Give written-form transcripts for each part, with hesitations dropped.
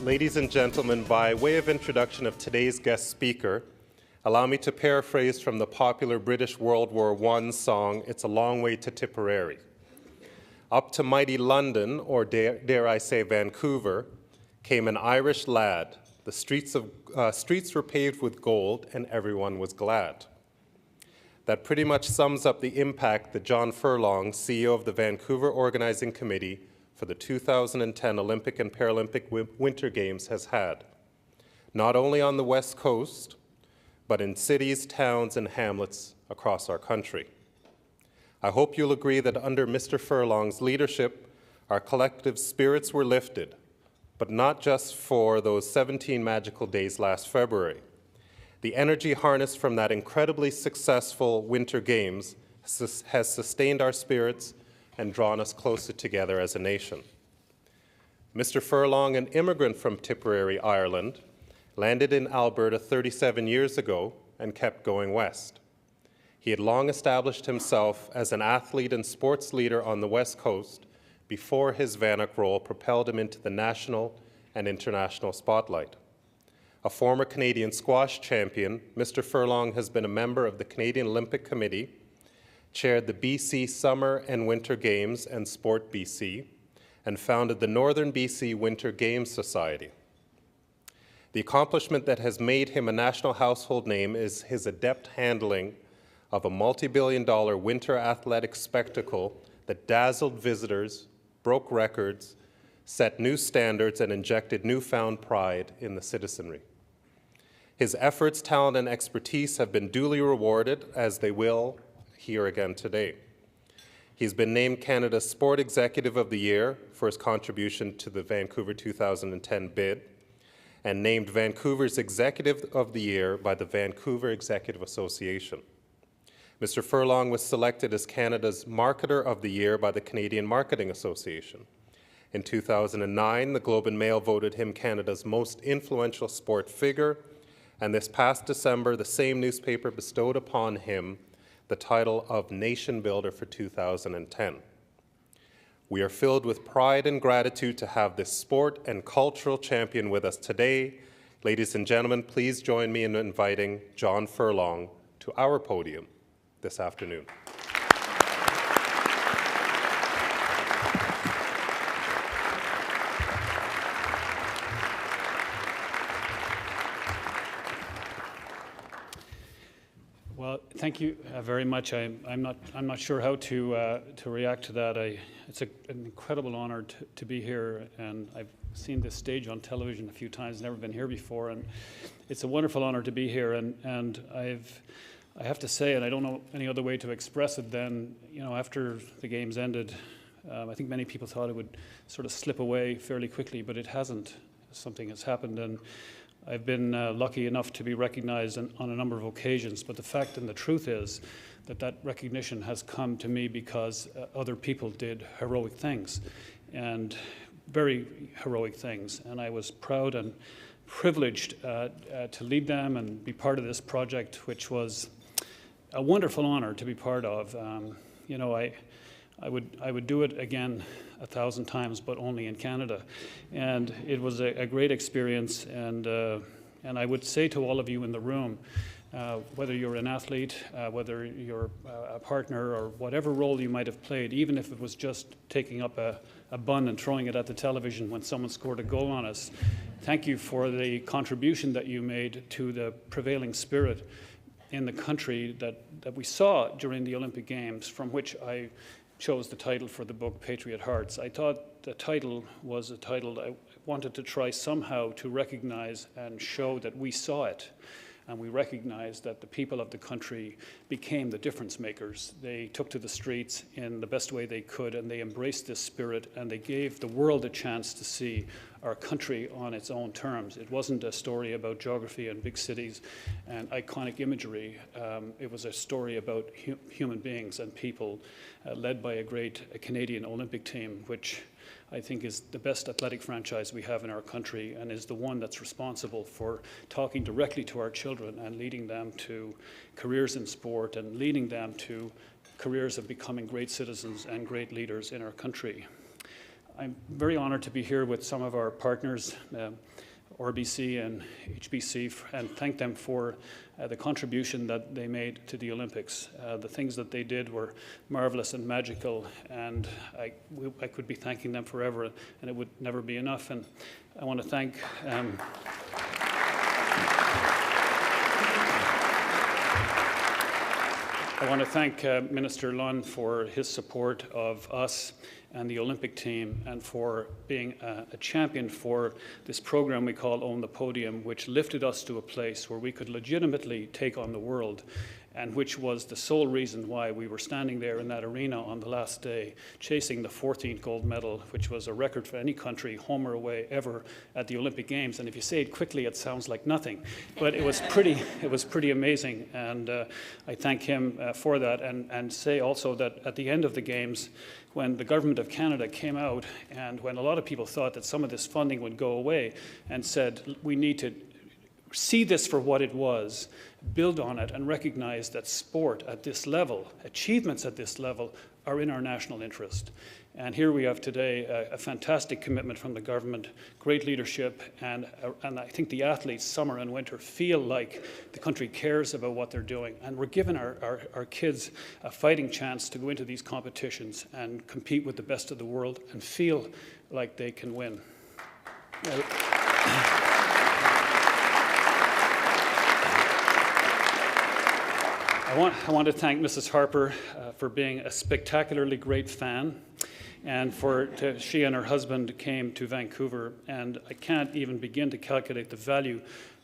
Ladies and gentlemen, by way of introduction of today's guest speaker, allow me to paraphrase from the popular British World War I song, "It's a Long Way to Tipperary." Up to mighty London, or dare I say Vancouver, came an Irish lad. The streets were paved with gold, and everyone was glad. That pretty much sums up the impact that John Furlong, CEO of the Vancouver Organizing Committee for the 2010 Olympic and Paralympic Winter Games, has had, not only on the West Coast, but in cities, towns, and hamlets across our country. I hope you'll agree that under Mr. Furlong's leadership, our collective spirits were lifted, but not just for those 17 magical days last February. The energy harnessed from that incredibly successful Winter Games has sustained our spirits and drawn us closer together as a nation. Mr. Furlong, an immigrant from Tipperary, Ireland, landed in Alberta 37 years ago and kept going west. He had long established himself as an athlete and sports leader on the West Coast before his Vanuc role propelled him into the national and international spotlight. A former Canadian squash champion, Mr. Furlong has been a member of the Canadian Olympic Committee, chaired the BC Summer and Winter Games and Sport BC, and founded the Northern BC Winter Games Society. The accomplishment that has made him a national household name is his adept handling of a multi-billion-dollar winter athletic spectacle that dazzled visitors, broke records, set new standards, and injected newfound pride in the citizenry. His efforts, talent, and expertise have been duly rewarded, as they will here again today. He's been named Canada's Sport Executive of the Year for his contribution to the Vancouver 2010 bid, and named Vancouver's Executive of the Year by the Vancouver Executive Association. Mr. Furlong was selected as Canada's Marketer of the Year by the Canadian Marketing Association. In 2009, the Globe and Mail voted him Canada's most influential sport figure, and this past December, the same newspaper bestowed upon him the title of Nation Builder for 2010. We are filled with pride and gratitude to have this sport and cultural champion with us today. Ladies and gentlemen, please join me in inviting John Furlong to our podium this afternoon. Well, thank you very much. I'm not sure how to react to that. It's an incredible honor to be here, and I've seen this stage on television a few times. Never been here before, and it's a wonderful honor to be here. And I have to say, and I don't know any other way to express it than, after the games ended, I think many people thought it would sort of slip away fairly quickly, but it hasn't. Something has happened, and I've been lucky enough to be recognized on a number of occasions, but the fact and the truth is that recognition has come to me because other people did heroic things, and very heroic things, and I was proud and privileged to lead them and be part of this project, which was a wonderful honor to be part of. I would do it again 1,000 times, but only in Canada. And it was a great experience, and I would say to all of you in the room, whether you're an athlete, whether you're a partner, or whatever role you might have played, even if it was just taking up a bun and throwing it at the television when someone scored a goal on us, thank you for the contribution that you made to the prevailing spirit in the country that we saw during the Olympic Games, from which I chose the title for the book, Patriot Hearts. I thought the title was a title I wanted to try somehow to recognize and show that we saw it, and we recognized that the people of the country became the difference makers. They took to the streets in the best way they could, and they embraced this spirit, and they gave the world a chance to see our country on its own terms. It wasn't a story about geography and big cities and iconic imagery. It was a story about human beings and people, led by a great Canadian Olympic team, which I think is the best athletic franchise we have in our country, and is the one that's responsible for talking directly to our children and leading them to careers in sport and leading them to careers of becoming great citizens and great leaders in our country. I'm very honored to be here with some of our partners, RBC and HBC, and thank them for the contribution that they made to the Olympics. The things that they did were marvelous and magical, and I could be thanking them forever, and it would never be enough. And I want to thank Minister Lunn for his support of us and the Olympic team, and for being a champion for this program we call Own the Podium, which lifted us to a place where we could legitimately take on the world, and which was the sole reason why we were standing there in that arena on the last day, chasing the 14th gold medal, which was a record for any country, home or away, ever at the Olympic Games. And if you say it quickly, it sounds like nothing, but it was pretty amazing. And I thank him for that, and say also that at the end of the Games, when the government of Canada came out, and when a lot of people thought that some of this funding would go away, and said, we need to see this for what it was, build on it, and recognize that sport at this level, achievements at this level, are in our national interest. And here we have today a fantastic commitment from the government, great leadership, and I think the athletes, summer and winter, feel like the country cares about what they're doing. And we're giving our kids a fighting chance to go into these competitions and compete with the best of the world and feel like they can win. I want to thank Mrs. Harper for being a spectacularly great fan, and she and her husband came to Vancouver, and I can't even begin to calculate the value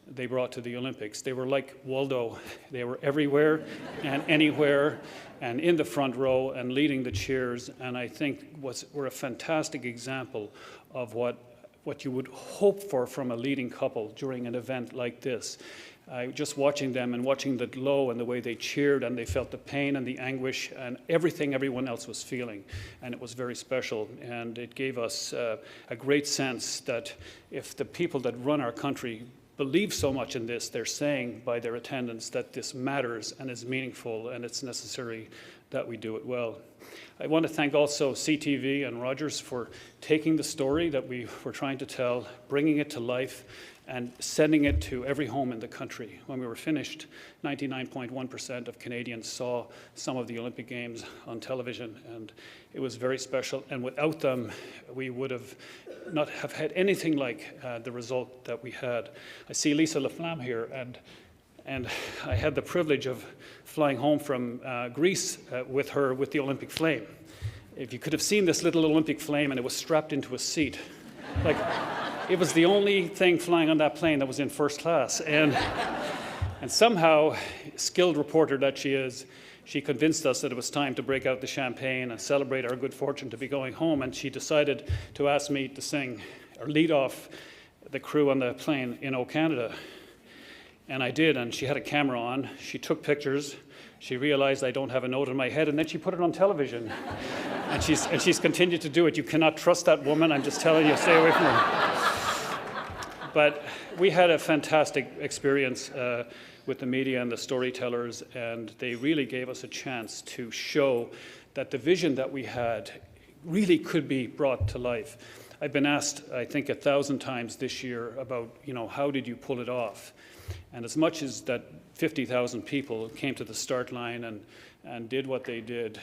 they brought to the Olympics. They were like Waldo. They were everywhere and anywhere and in the front row and leading the cheers, and I think were a fantastic example of what you would hope for from a leading couple during an event like this. Just watching them and watching the glow and the way they cheered, and they felt the pain and the anguish and everything everyone else was feeling, and it was very special, and it gave us a great sense that if the people that run our country believe so much in this, they're saying by their attendance that this matters and is meaningful, and it's necessary that we do it well. I want to thank also CTV and Rogers for taking the story that we were trying to tell, bringing it to life, and sending it to every home in the country. When we were finished, 99.1% of Canadians saw some of the Olympic Games on television, and it was very special. And without them, we would have not have had anything like the result that we had. I see Lisa Laflamme here, and I had the privilege of flying home from Greece with her with the Olympic flame. If you could have seen this little Olympic flame, and it was strapped into a seat. Like, it was the only thing flying on that plane that was in first class. And somehow, skilled reporter that she is, she convinced us that it was time to break out the champagne and celebrate our good fortune to be going home. And she decided to ask me to sing or lead off the crew on the plane in O Canada. And I did, and she had a camera on. She took pictures. She realized I don't have a note in my head, and then she put it on television. And she's continued to do it. You cannot trust that woman. I'm just telling you, stay away from her. But we had a fantastic experience with the media and the storytellers, and they really gave us a chance to show that the vision that we had really could be brought to life. I've been asked, I think, 1,000 times this year about, how did you pull it off? And as much as that 50,000 people came to the start line and did what they did,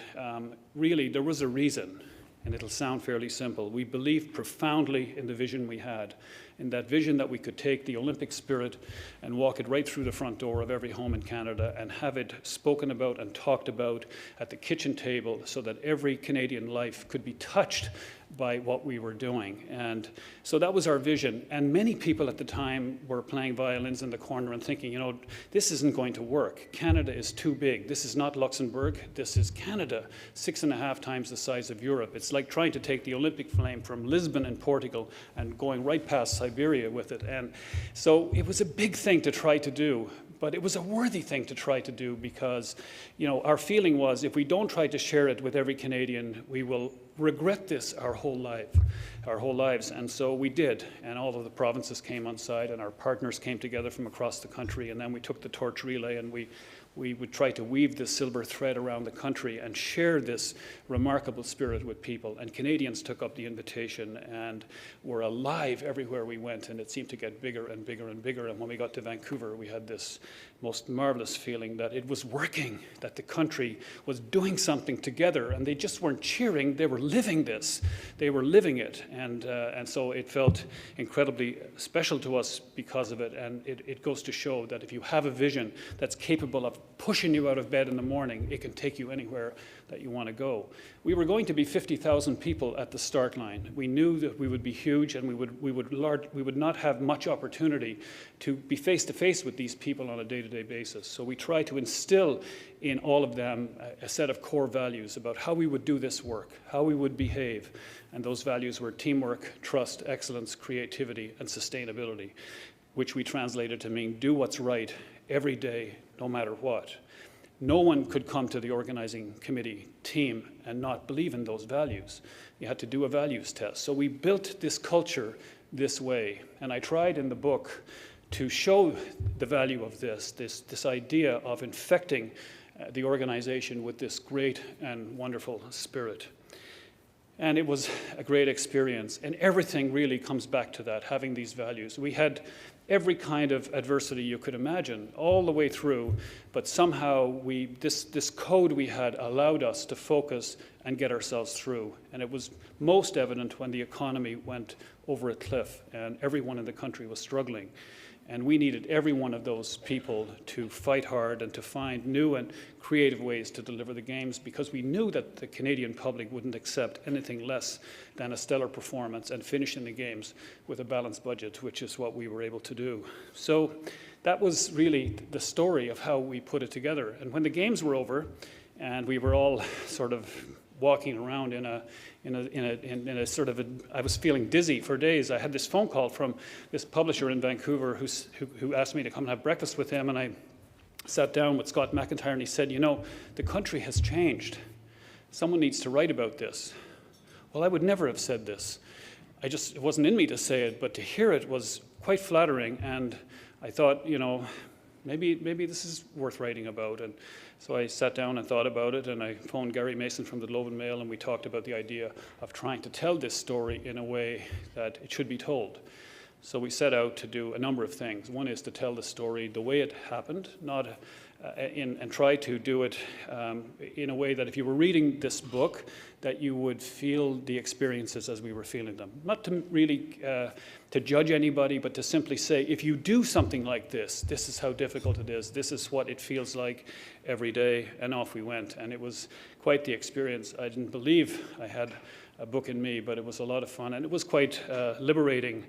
really there was a reason, and it'll sound fairly simple. We believed profoundly in the vision we had, in that vision that we could take the Olympic spirit and walk it right through the front door of every home in Canada and have it spoken about and talked about at the kitchen table so that every Canadian life could be touched by what we were doing. And so that was our vision. And many people at the time were playing violins in the corner and thinking, this isn't going to work. Canada is too big. This is not Luxembourg. This is Canada, 6.5 times the size of Europe. It's like trying to take the Olympic flame from Lisbon in Portugal and going right past Siberia with it. And so it was a big thing to try to do. But it was a worthy thing to try to do because, our feeling was if we don't try to share it with every Canadian, we will regret this our whole lives. And so we did, and all of the provinces came on side, and our partners came together from across the country, and then we took the torch relay, and we we would try to weave this silver thread around the country and share this remarkable spirit with people. And Canadians took up the invitation and were alive everywhere we went, and it seemed to get bigger and bigger and bigger. And when we got to Vancouver, we had this most marvelous feeling that it was working, that the country was doing something together, and they just weren't cheering, they were living this. They were living it, and so it felt incredibly special to us because of it, and it goes to show that if you have a vision that's capable of pushing you out of bed in the morning, it can take you anywhere that you want to go. We were going to be 50,000 people at the start line. We knew that we would be huge, and we would not have much opportunity to be face-to-face with these people on a day-to-day basis. So we tried to instill in all of them a set of core values about how we would do this work, how we would behave. And those values were teamwork, trust, excellence, creativity, and sustainability, which we translated to mean do what's right every day, no matter what. No one could come to the organizing committee team and not believe in those values. You had to do a values test. So we built this culture this way. And I tried in the book to show the value of this idea of infecting the organization with this great and wonderful spirit. And it was a great experience. And everything really comes back to that, having these values. We had every kind of adversity you could imagine, all the way through, but somehow this code we had allowed us to focus and get ourselves through. And it was most evident when the economy went over a cliff and everyone in the country was struggling. And we needed every one of those people to fight hard and to find new and creative ways to deliver the games, because we knew that the Canadian public wouldn't accept anything less than a stellar performance and finishing the games with a balanced budget, which is what we were able to do. So that was really the story of how we put it together. And when the games were over and we were all sort of walking around in a sort of I was feeling dizzy for days. I had this phone call from this publisher in Vancouver who asked me to come and have breakfast with him, and I sat down with Scott McIntyre and he said, you know, the country has changed. Someone needs to write about this. Well, I would never have said this. It wasn't in me to say it, but to hear it was quite flattering, and I thought, you know, maybe this is worth writing about. And so I sat down and thought about it, and I phoned Gary Mason from the Globe and Mail, and we talked about the idea of trying to tell this story in a way that it should be told. So we set out to do a number of things. One is to tell the story the way it happened, and try to do it in a way that if you were reading this book, that you would feel the experiences as we were feeling them. Not to really to judge anybody, but to simply say, if you do something like this, this is how difficult it is, this is what it feels like every day, and off we went. And it was quite the experience. I didn't believe I had a book in me, but it was a lot of fun, and it was quite liberating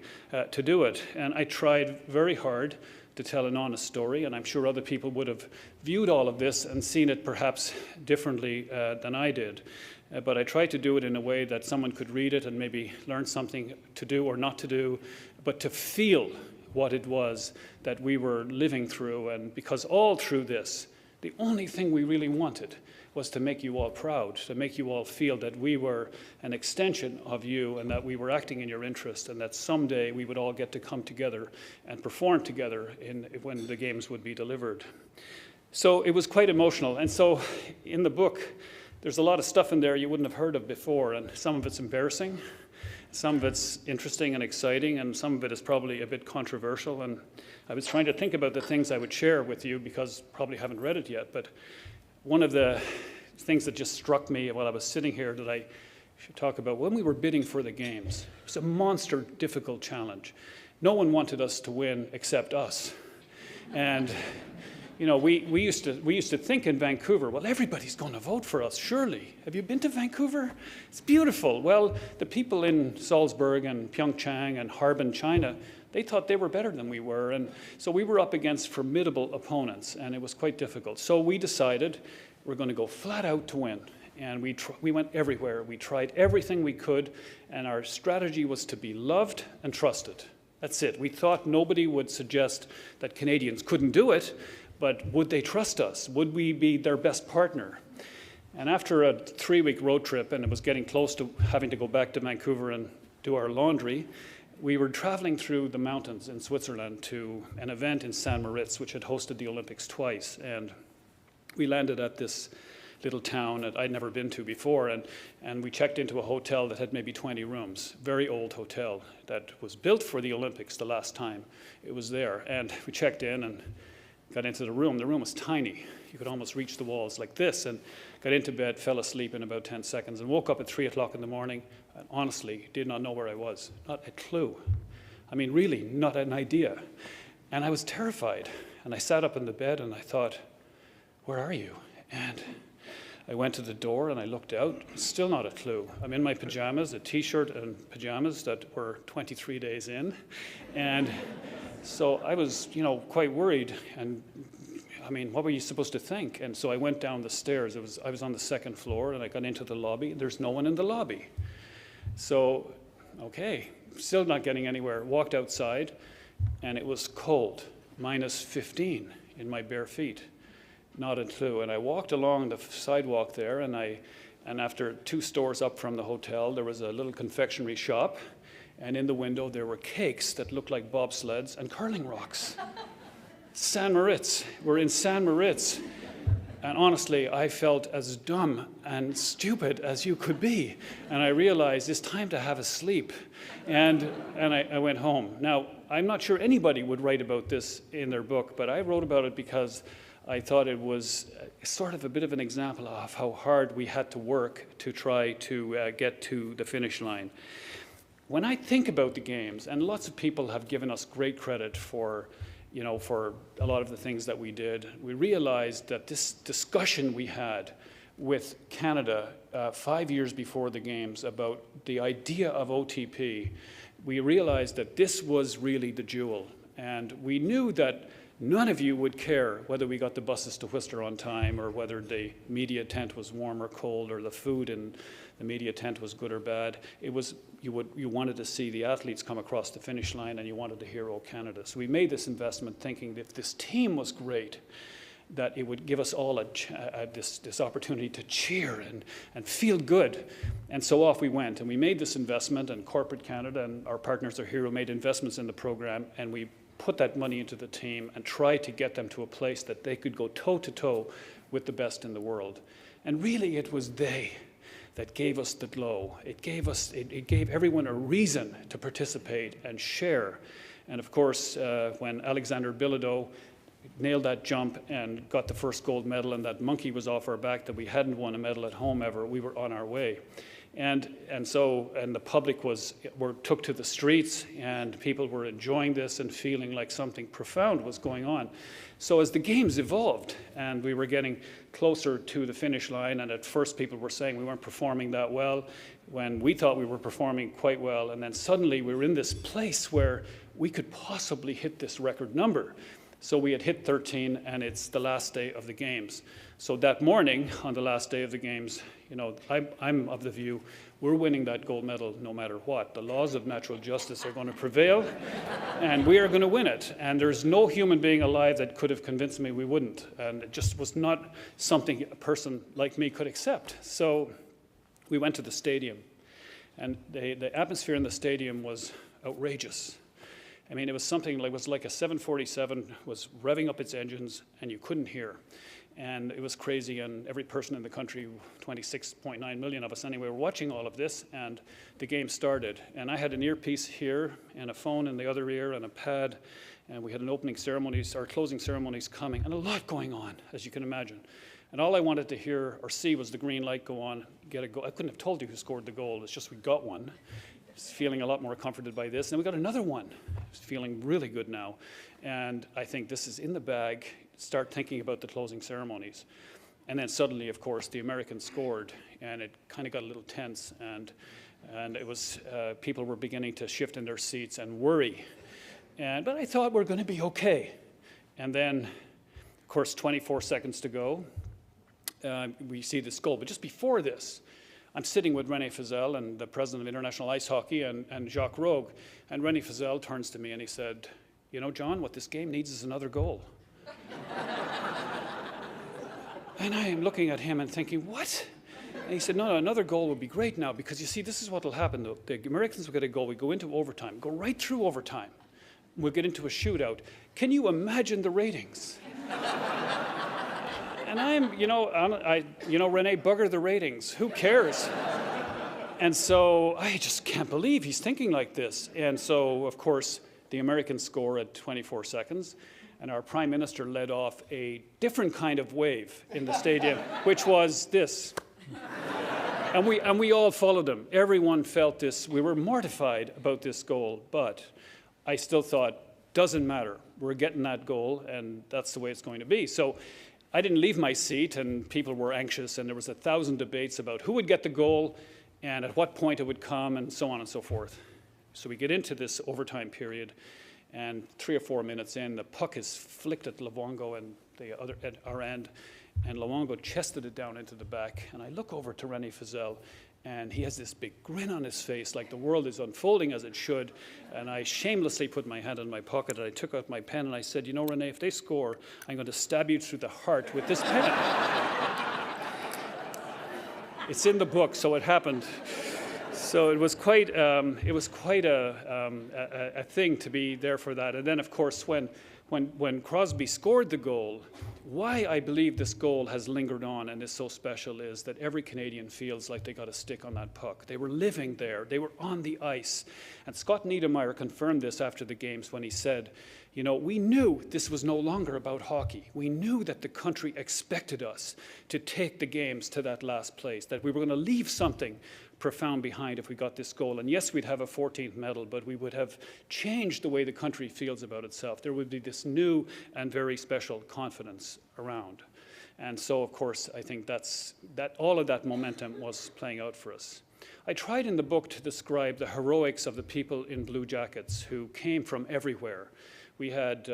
to do it. And I tried very hard to tell an honest story, and I'm sure other people would have viewed all of this and seen it perhaps differently than I did. But I tried to do it in a way that someone could read it and maybe learn something to do or not to do, but to feel what it was that we were living through. And because all through this, the only thing we really wanted was to make you all proud, to make you all feel that we were an extension of you and that we were acting in your interest, and that someday we would all get to come together and perform together when the games would be delivered. So it was quite emotional. And so in the book, there's a lot of stuff in there you wouldn't have heard of before, and some of it's embarrassing, some of it's interesting and exciting, and some of it is probably a bit controversial. And I was trying to think about the things I would share with you, because probably haven't read it yet, but one of the things that just struck me while I was sitting here that I should talk about, when we were bidding for the games, it was a monster difficult challenge. No one wanted us to win except us. And you know, we used to think in Vancouver, well, everybody's going to vote for us, surely. Have you been to Vancouver? It's beautiful. Well, the people in Salzburg and Pyeongchang and Harbin, China, they thought they were better than we were. And so we were up against formidable opponents, and it was quite difficult. So we decided we're going to go flat out to win. And we went everywhere. We tried everything we could, and our strategy was to be loved and trusted. That's it. We thought nobody would suggest that Canadians couldn't do it, but would they trust us? Would we be their best partner? And after a 3-week road trip, and it was getting close to having to go back to Vancouver and do our laundry, we were traveling through the mountains in Switzerland to an event in St. Moritz, which had hosted the Olympics twice. And we landed at this little town that I'd never been to before, and we checked into a hotel that had maybe 20 rooms, very old hotel that was built for the Olympics the last time it was there. And we checked in and got into the room. The room was tiny. You could almost reach the walls like this, and got into bed, fell asleep in about 10 seconds, and woke up at 3 o'clock in the morning, and honestly did not know where I was. Not a clue. I mean, really, not an idea. And I was terrified. And I sat up in the bed and I thought, where are you? And I went to the door and I looked out, still not a clue. I'm in my pajamas, a t-shirt and pajamas that were 23 days in. And so I was, quite worried. And I mean, what were you supposed to think? And so I went down the stairs. I was on the second floor and I got into the lobby. There's no one in the lobby. So, okay, still not getting anywhere. Walked outside and it was cold, minus 15 in my bare feet. Not a clue. And I walked along the sidewalk there, and after 2 stores up from the hotel, there was a little confectionery shop, and in the window there were cakes that looked like bobsleds and curling rocks. San Moritz. We're in San Moritz. And honestly, I felt as dumb and stupid as you could be. And I realized it's time to have a sleep. And I went home. Now, I'm not sure anybody would write about this in their book, but I wrote about it because I thought it was sort of a bit of an example of how hard we had to work to try to get to the finish line. When I think about the games, and lots of people have given us great credit for a lot of the things that we did, we realized that this discussion we had with Canada 5 years before the games about the idea of OTP, we realized that this was really the jewel. And we knew that none of you would care whether we got the buses to Worcester on time, or whether the media tent was warm or cold, or the food in the media tent was good or bad. It was, you wanted to see the athletes come across the finish line, and you wanted to hear "Oh Canada." So we made this investment thinking that if this team was great, that it would give us all this opportunity to cheer and feel good. And so off we went, and we made this investment, and Corporate Canada and our partners are here who made investments in the program, and we put that money into the team and tried to get them to a place that they could go toe-to-toe with the best in the world. And really, it was they that gave us the glow. It gave everyone a reason to participate and share. And of course, when Alexander Bilodeau nailed that jump and got the first gold medal, and that monkey was off our back that we hadn't won a medal at home ever, we were on our way. And the public took to the streets, and people were enjoying this and feeling like something profound was going on. So as the games evolved and we were getting closer to the finish line, and at first people were saying we weren't performing that well, when we thought we were performing quite well, and then suddenly we were in this place where we could possibly hit this record number. So we had hit 13, and it's the last day of the games. So that morning, on the last day of the games, I'm of the view we're winning that gold medal no matter what. The laws of natural justice are going to prevail, and we are going to win it. And there's no human being alive that could have convinced me we wouldn't. And it just was not something a person like me could accept. So we went to the stadium, and the atmosphere in the stadium was outrageous. I mean, it was something like, a 747 was revving up its engines, and you couldn't hear. And it was crazy, and every person in the country, 26.9 million of us anyway, were watching all of this, and the game started. And I had an earpiece here, and a phone in the other ear, and a pad, and we had closing ceremonies coming, and a lot going on, as you can imagine. And all I wanted to hear or see was the green light go on, get a goal. I couldn't have told you who scored the goal, it's just we got one. I was feeling a lot more comforted by this, and we got another one. I was feeling really good now, and I think this is in the bag. Start thinking about the closing ceremonies. And then suddenly, of course, the Americans scored, and it kind of got a little tense, and it was, people were beginning to shift in their seats and worry. But I thought we're going to be okay. And then, of course, 24 seconds to go, we see this goal. But just before this, I'm sitting with René Fizel and the president of International Ice Hockey and Jacques Rogue, and René Fizel turns to me and he said, "You know, John, what this game needs is another goal." And I am looking at him and thinking, what? And he said, no, another goal would be great now, because you see, this is what will happen. The Americans will get a goal. We go into overtime, go right through overtime. We'll get into a shootout. Can you imagine the ratings? And Renee, bugger the ratings. Who cares? And so I just can't believe he's thinking like this. And so, of course, the Americans score at 24 seconds. And our prime minister led off a different kind of wave in the stadium, which was this. And we all followed him. Everyone felt this. We were mortified about this goal, but I still thought, doesn't matter. We're getting that goal, and that's the way it's going to be. So I didn't leave my seat, and people were anxious, and there was 1,000 debates about who would get the goal and at what point it would come, and so on and so forth. So we get into this overtime period, and 3 or 4 minutes in, the puck is flicked at Luongo and at our end, and Luongo chested it down into the back. And I look over to René Fizel, and he has this big grin on his face, like the world is unfolding as it should. And I shamelessly put my hand in my pocket, and I took out my pen, and I said, René, if they score, I'm going to stab you through the heart with this pen. It's in the book, so it happened. So it was quite a thing to be there for that. And then, of course, when Crosby scored the goal, why I believe this goal has lingered on and is so special is that every Canadian feels like they got a stick on that puck. They were living there. They were on the ice. And Scott Niedermayer confirmed this after the games when he said, we knew this was no longer about hockey. We knew that the country expected us to take the games to that last place, that we were going to leave something profound behind if we got this goal. And yes, we'd have a 14th medal, but we would have changed the way the country feels about itself. There would be this new and very special confidence around. And so, of course, I think that all of that momentum was playing out for us. I tried in the book to describe the heroics of the people in blue jackets who came from everywhere. We had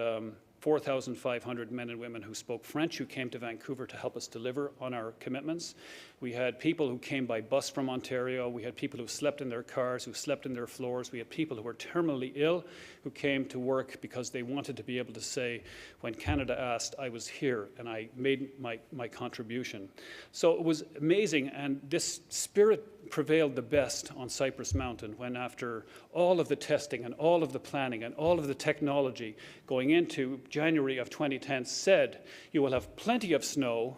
4,500 men and women who spoke French who came to Vancouver to help us deliver on our commitments. We had people who came by bus from Ontario. We had people who slept in their cars, who slept in their floors. We had people who were terminally ill who came to work because they wanted to be able to say, when Canada asked, I was here and I made my contribution. So it was amazing, and this spirit prevailed the best on Cypress Mountain when, after all of the testing and all of the planning and all of the technology going into January of 2010 said, you will have plenty of snow,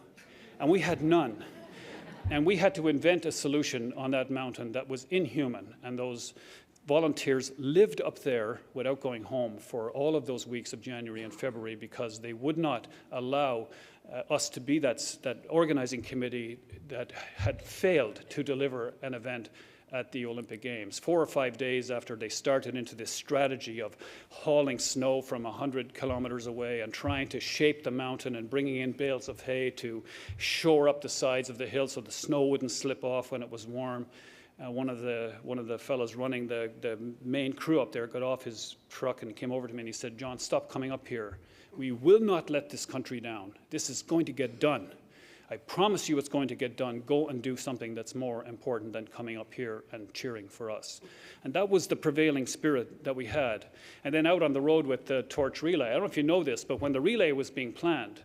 and we had none. And we had to invent a solution on that mountain that was inhuman, and those volunteers lived up there without going home for all of those weeks of January and February because they would not allow us to be that organizing committee that had failed to deliver an event at the Olympic Games. 4 or 5 days after they started into this strategy of hauling snow from 100 kilometers away and trying to shape the mountain and bringing in bales of hay to shore up the sides of the hill so the snow wouldn't slip off when it was warm. One of the fellows running the main crew up there got off his truck and came over to me and he said, John, stop coming up here. We will not let this country down. This is going to get done. I promise you it's going to get done. Go and do something that's more important than coming up here and cheering for us. And that was the prevailing spirit that we had. And then out on the road with the torch relay, I don't know if you know this, but when the relay was being planned,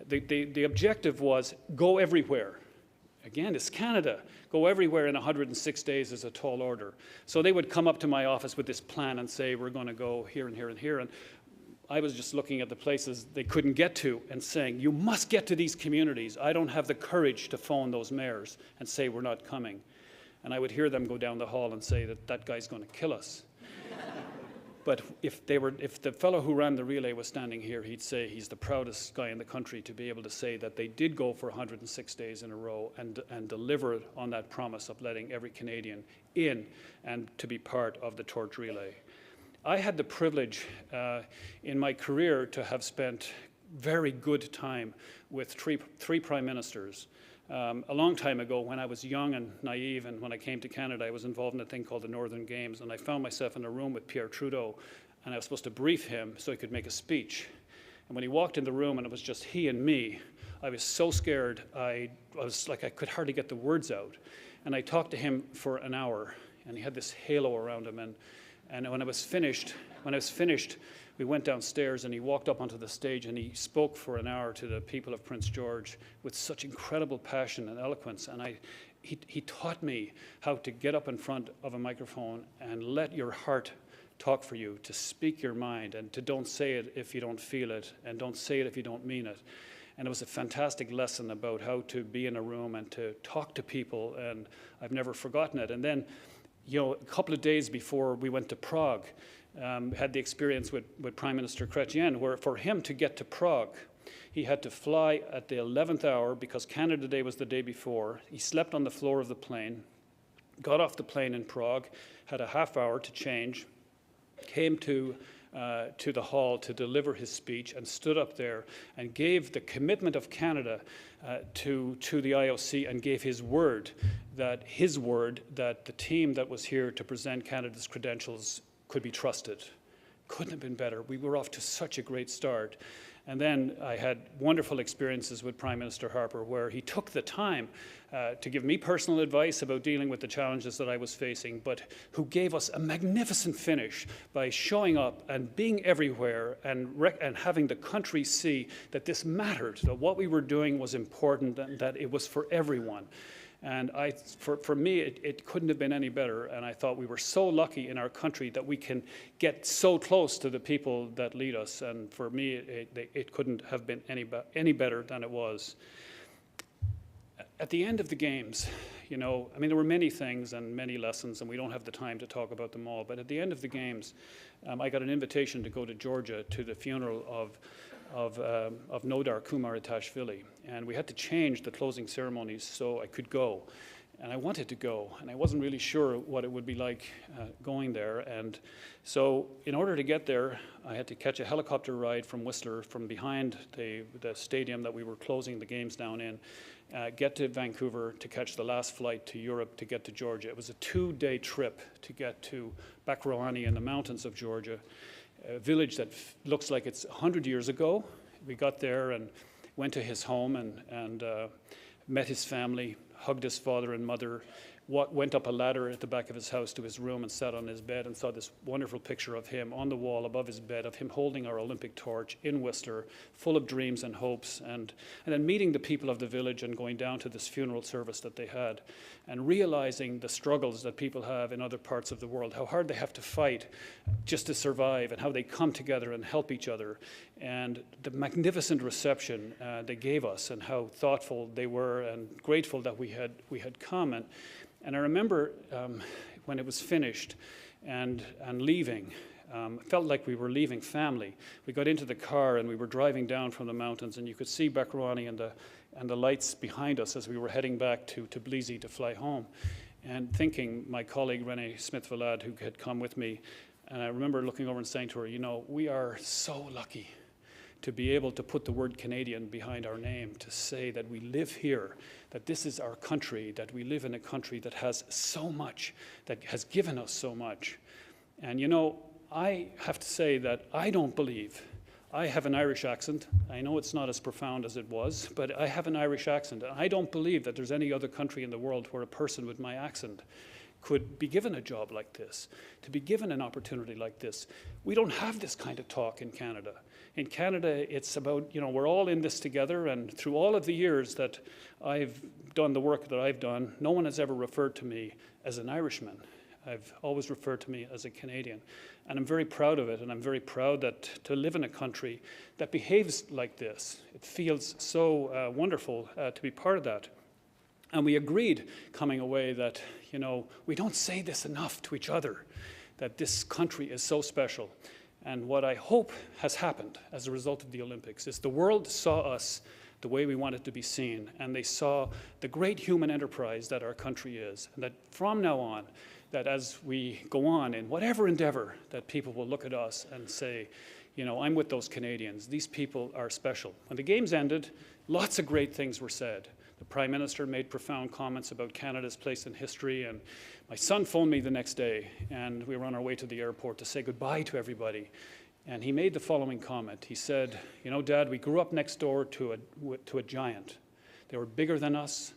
the objective was go everywhere. Again, it's Canada. Go everywhere in 106 days is a tall order. So they would come up to my office with this plan and say, we're going to go here and here and here. And I was just looking at the places they couldn't get to and saying, you must get to these communities. I don't have the courage to phone those mayors and say we're not coming. And I would hear them go down the hall and say that guy's going to kill us. But if the fellow who ran the relay was standing here, he'd say he's the proudest guy in the country to be able to say that they did go for 106 days in a row and deliver on that promise of letting every Canadian in and to be part of the torch relay. I had the privilege in my career to have spent very good time with three prime ministers. A long time ago, when I was young and naive, and when I came to Canada, I was involved in a thing called the Northern Games, and I found myself in a room with Pierre Trudeau, and I was supposed to brief him so he could make a speech. And when he walked in the room and it was just he and me, I was so scared, I was like I could hardly get the words out. And I talked to him for an hour, and he had this halo around him, and when I was finished, we went downstairs and he walked up onto the stage and he spoke for an hour to the people of Prince George with such incredible passion and eloquence. And he taught me how to get up in front of a microphone and let your heart talk for you, to speak your mind, and to don't say it if you don't feel it, and don't say it if you don't mean it. And it was a fantastic lesson about how to be in a room and to talk to people, and I've never forgotten it. And then, a couple of days before we went to Prague, had the experience with Prime Minister Chrétien, where for him to get to Prague, he had to fly at the 11th hour because Canada Day was the day before. He slept on the floor of the plane, got off the plane in Prague, had a half hour to change, came to the hall to deliver his speech, and stood up there and gave the commitment of Canada to the IOC, and gave his word that the team that was here to present Canada's credentials could be trusted. Couldn't have been better. We were off to such a great start. And then I had wonderful experiences with Prime Minister Harper, where he took the time to give me personal advice about dealing with the challenges that I was facing, but who gave us a magnificent finish by showing up and being everywhere and having the country see that this mattered, that what we were doing was important, and that it was for everyone. And for me, it couldn't have been any better. And I thought we were so lucky in our country that we can get so close to the people that lead us. And for me, it couldn't have been any better than it was. At the end of the games, there were many things and many lessons, and we don't have the time to talk about them all. But at the end of the games, I got an invitation to go to Georgia to the funeral of Nodar Kumaritashvili, and we had to change the closing ceremonies so I could go. And I wanted to go, and I wasn't really sure what it would be like going there. And so in order to get there, I had to catch a helicopter ride from Whistler, from behind the stadium that we were closing the games down in, get to Vancouver to catch the last flight to Europe to get to Georgia. It was a 2-day trip to get to Bakrouani in the mountains of Georgia, a village that looks like it's 100 years ago. We got there and went to his home and met his family, hugged his father and mother, went up a ladder at the back of his house to his room and sat on his bed and saw this wonderful picture of him on the wall above his bed, of him holding our Olympic torch in Whistler, full of dreams and hopes, and then meeting the people of the village and going down to this funeral service that they had, and realizing the struggles that people have in other parts of the world, how hard they have to fight just to survive, and how they come together and help each other, and the magnificent reception they gave us, and how thoughtful they were and grateful that we had come. And I remember when it was finished and leaving, felt like we were leaving family. We got into the car and we were driving down from the mountains, and you could see Bakrouani and the lights behind us as we were heading back to Tbilisi to fly home. And thinking, my colleague Renee Smith-Valad, who had come with me, and I remember looking over and saying to her, we are so lucky to be able to put the word Canadian behind our name, to say that we live here, that this is our country, that we live in a country that has so much, that has given us so much. And I have to say that I don't believe, I have an Irish accent. I know it's not as profound as it was, but I have an Irish accent. And I don't believe that there's any other country in the world where a person with my accent could be given a job like this, to be given an opportunity like this. We don't have this kind of talk in Canada. In Canada, it's about, we're all in this together, and through all of the years that I've done the work that I've done, no one has ever referred to me as an Irishman. I've always referred to me as a Canadian. And I'm very proud of it, and I'm very proud to live in a country that behaves like this. It feels so wonderful to be part of that. And we agreed coming away that, we don't say this enough to each other, that this country is so special. And what I hope has happened as a result of the Olympics is the world saw us the way we wanted to be seen, and they saw the great human enterprise that our country is, and that from now on, that as we go on in whatever endeavor, that people will look at us and say, I'm with those Canadians. These people are special. When the games ended, lots of great things were said. The Prime Minister made profound comments about Canada's place in history, and my son phoned me the next day, and we were on our way to the airport to say goodbye to everybody. And he made the following comment. He said, Dad, we grew up next door to a giant. They were bigger than us,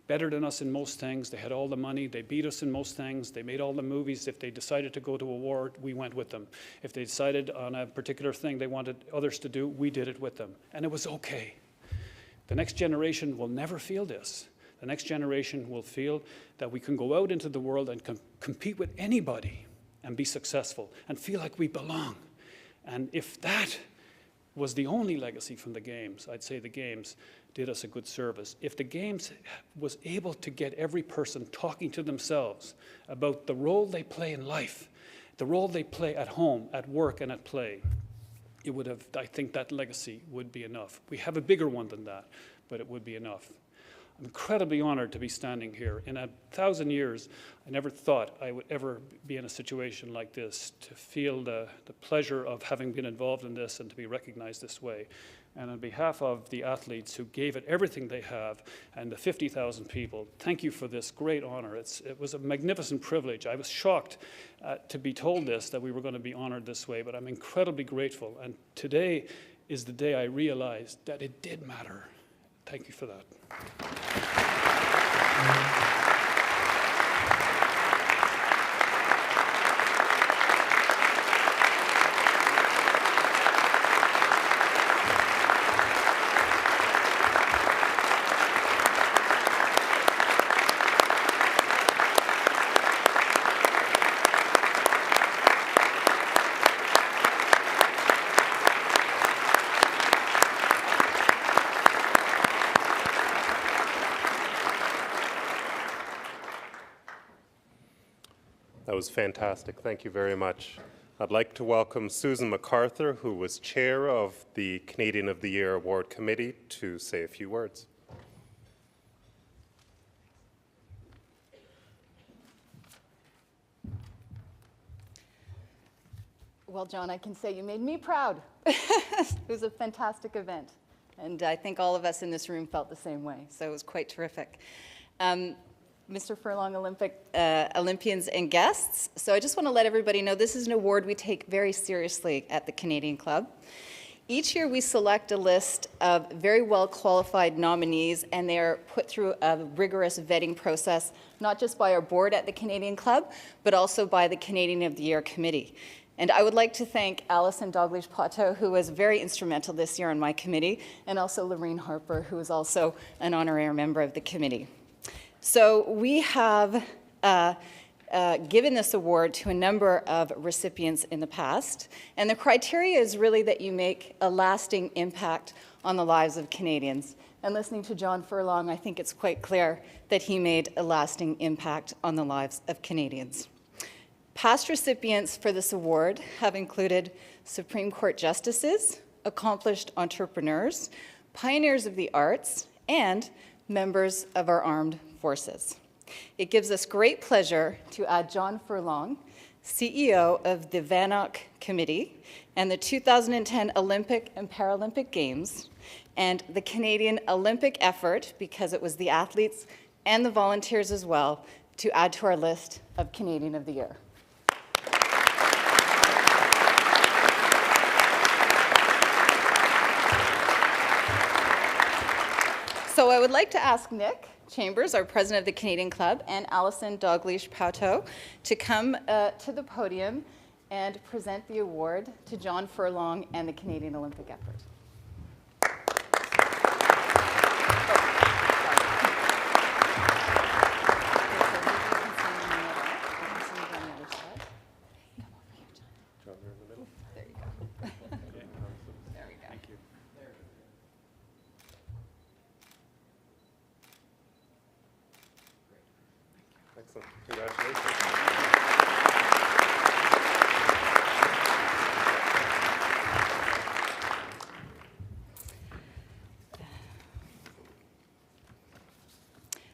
better than us in most things. They had all the money. They beat us in most things. They made all the movies. If they decided to go to a war, we went with them. If they decided on a particular thing they wanted others to do, we did it with them. And it was okay. The next generation will never feel this. The next generation will feel that we can go out into the world and compete with anybody and be successful and feel like we belong. And if that was the only legacy from the Games. I'd say the Games did us a good service. If the Games was able to get every person talking to themselves about the role they play in life, the role they play at home, at work, and at play, it would have, I think that legacy would be enough. We have a bigger one than that, but it would be enough. I'm incredibly honored to be standing here. In 1,000 years, I never thought I would ever be in a situation like this, to feel the pleasure of having been involved in this and to be recognized this way. And on behalf of the athletes who gave it everything they have, and the 50,000 people, thank you for this great honor. It was a magnificent privilege. I was shocked to be told this, that we were going to be honored this way, but I'm incredibly grateful. And today is the day I realized that it did matter. Thank you for that. That was fantastic. Thank you very much. I'd like to welcome Susan MacArthur, who was chair of the Canadian of the Year Award Committee, to say a few words. Well, John, I can say you made me proud. It was a fantastic event, and I think all of us in this room felt the same way, so it was quite terrific. Mr. Furlong, Olympians and guests. So I just want to let everybody know this is an award we take very seriously at the Canadian Club. Each year we select a list of very well qualified nominees, and they are put through a rigorous vetting process, not just by our board at the Canadian Club, but also by the Canadian of the Year Committee. And I would like to thank Alison Dalglish-Pateau, who was very instrumental this year on my committee, and also Lorraine Harper, who is also an honorary member of the committee. So we have given this award to a number of recipients in the past, and the criteria is really that you make a lasting impact on the lives of Canadians. And listening to John Furlong, I think it's quite clear that he made a lasting impact on the lives of Canadians. Past recipients for this award have included Supreme Court justices, accomplished entrepreneurs, pioneers of the arts, and members of our armed forces. It gives us great pleasure to add John Furlong, CEO of the VANOC Committee and the 2010 Olympic and Paralympic Games, and the Canadian Olympic effort, because it was the athletes and the volunteers as well, to add to our list of Canadian of the Year. So I would like to ask Nick Chambers, our president of the Canadian Club, and Alison Dalglish-Pateau to come to the podium and present the award to John Furlong and the Canadian Olympic effort. Excellent. Congratulations.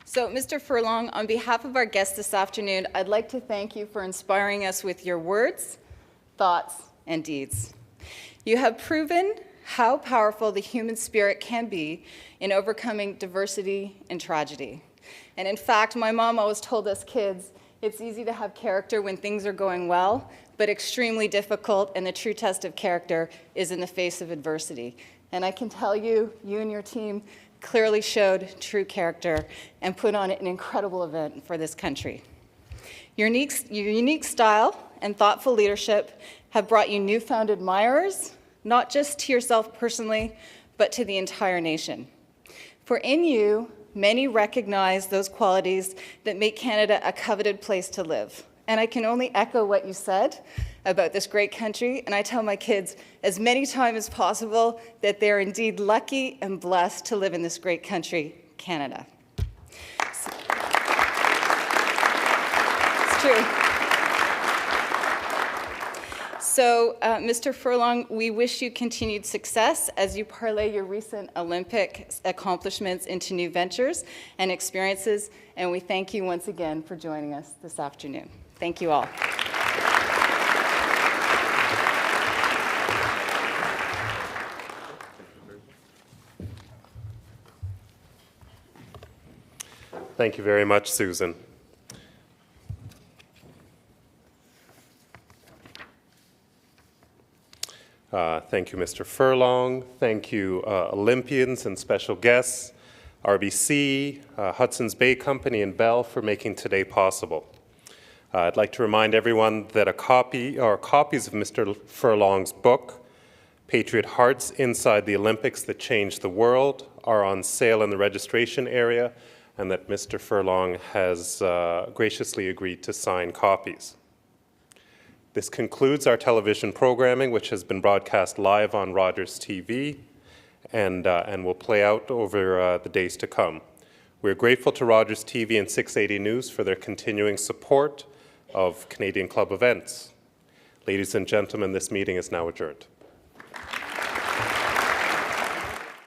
So, Mr. Furlong, on behalf of our guests this afternoon, I'd like to thank you for inspiring us with your words, thoughts, and deeds. You have proven how powerful the human spirit can be in overcoming diversity and tragedy. And in fact, my mom always told us kids, it's easy to have character when things are going well, but extremely difficult, and the true test of character is in the face of adversity. And I can tell you, you and your team clearly showed true character and put on an incredible event for this country. Your unique style and thoughtful leadership have brought you newfound admirers, not just to yourself personally, but to the entire nation. For in you, many recognize those qualities that make Canada a coveted place to live. And I can only echo what you said about this great country, and I tell my kids as many times as possible that they're indeed lucky and blessed to live in this great country, Canada. It's true. So, Mr. Furlong, we wish you continued success as you parlay your recent Olympic accomplishments into new ventures and experiences, and we thank you once again for joining us this afternoon. Thank you all. Thank you very much, Susan. Thank you, Mr. Furlong. Thank you, Olympians and special guests, RBC, Hudson's Bay Company, and Bell for making today possible. I'd like to remind everyone that a copy or copies of Mr. Furlong's book, Patriot Hearts Inside the Olympics That Changed the World, are on sale in the registration area, and that Mr. Furlong has graciously agreed to sign copies. This concludes our television programming, which has been broadcast live on Rogers TV and will play out over the days to come. We're grateful to Rogers TV and 680 News for their continuing support of Canadian Club events. Ladies and gentlemen, this meeting is now adjourned.